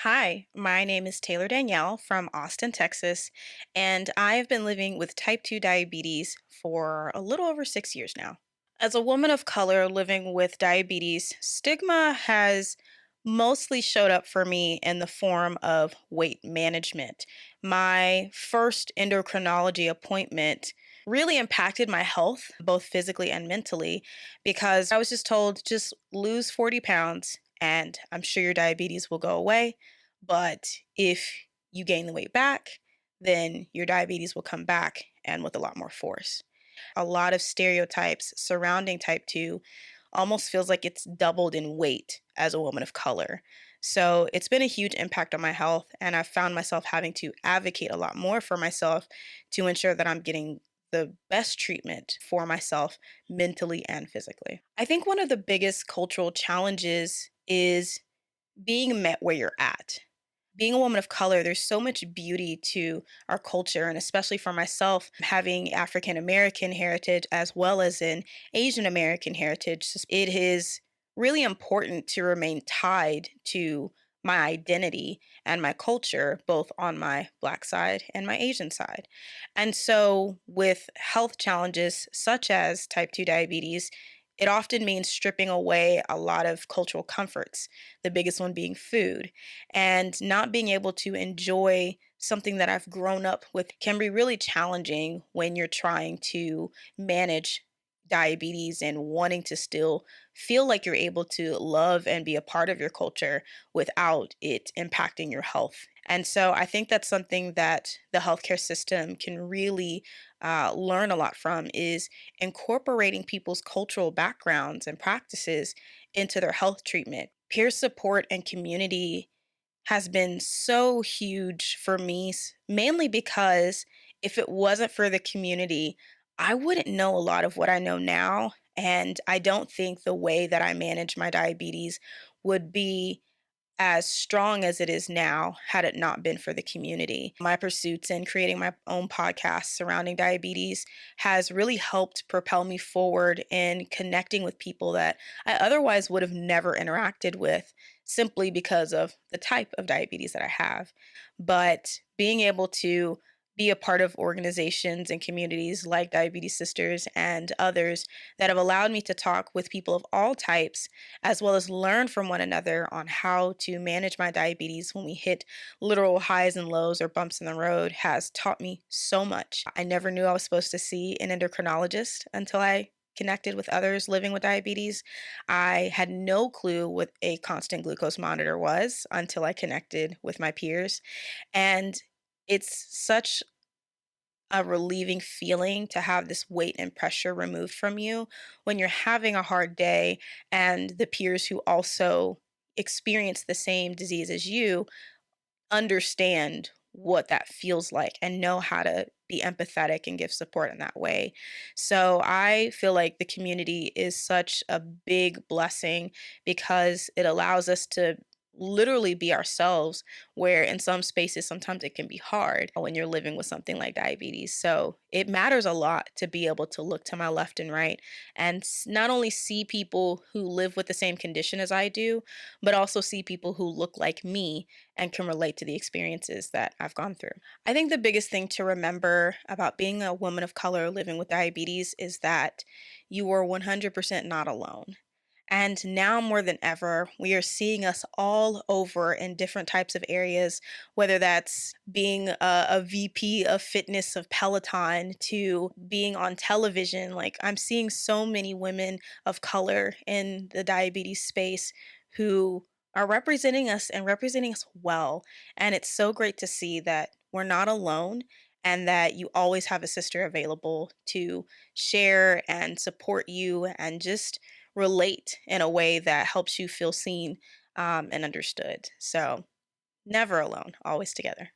Hi, my name is Taylor Danielle from Austin, Texas, and I have been living with type 2 diabetes for a little over 6 years now. As a woman of color living with diabetes, stigma has mostly showed up for me in the form of weight management. My first endocrinology appointment really impacted my health, both physically and mentally, because I was just told just lose 40 pounds and I'm sure your diabetes will go away. But if you gain the weight back, then your diabetes will come back and with a lot more force. A lot of stereotypes surrounding type 2 almost feels like it's doubled in weight as a woman of color. So it's been a huge impact on my health, and I've found myself having to advocate a lot more for myself to ensure that I'm getting the best treatment for myself mentally and physically. I think one of the biggest cultural challenges is being met where you're at. Being a woman of color, there's so much beauty to our culture, and especially for myself, having African American heritage as well as an Asian American heritage, it is really important to remain tied to my identity and my culture, both on my Black side and my Asian side. And so, with health challenges such as type 2 diabetes, it often means stripping away a lot of cultural comforts, the biggest one being food, and not being able to enjoy something that I've grown up with can be really challenging when you're trying to manage diabetes and wanting to still feel like you're able to love and be a part of your culture without it impacting your health. And so I think that's something that the healthcare system can really learn a lot from is incorporating people's cultural backgrounds and practices into their health treatment. Peer support and community has been so huge for me, mainly because if it wasn't for the community, I wouldn't know a lot of what I know now. And I don't think the way that I manage my diabetes would be as strong as it is now had it not been for the community. My pursuits in creating my own podcast surrounding diabetes has really helped propel me forward in connecting with people that I otherwise would have never interacted with simply because of the type of diabetes that I have. But being able to be a part of organizations and communities like Diabetes Sisters and others that have allowed me to talk with people of all types as well as learn from one another on how to manage my diabetes when we hit literal highs and lows or bumps in the road has taught me so much. I never knew I was supposed to see an endocrinologist until I connected with others living with diabetes. I had no clue what a constant glucose monitor was until I connected with my peers. And it's such a relieving feeling to have this weight and pressure removed from you when you're having a hard day and the peers who also experience the same disease as you understand what that feels like and know how to be empathetic and give support in that way. So I feel like the community is such a big blessing because it allows us to literally be ourselves where in some spaces sometimes it can be hard when you're living with something like diabetes. So it matters a lot to be able to look to my left and right and not only see people who live with the same condition as I do, but also see people who look like me and can relate to the experiences that I've gone through. I think the biggest thing to remember about being a woman of color living with diabetes is that you are 100% not alone. And now more than ever, we are seeing us all over in different types of areas, whether that's being a VP of fitness of Peloton to being on television. Like, I'm seeing so many women of color in the diabetes space who are representing us and representing us well. And it's so great to see that we're not alone and that you always have a sister available to share and support you and just relate in a way that helps you feel seen and understood. So, never alone, always together.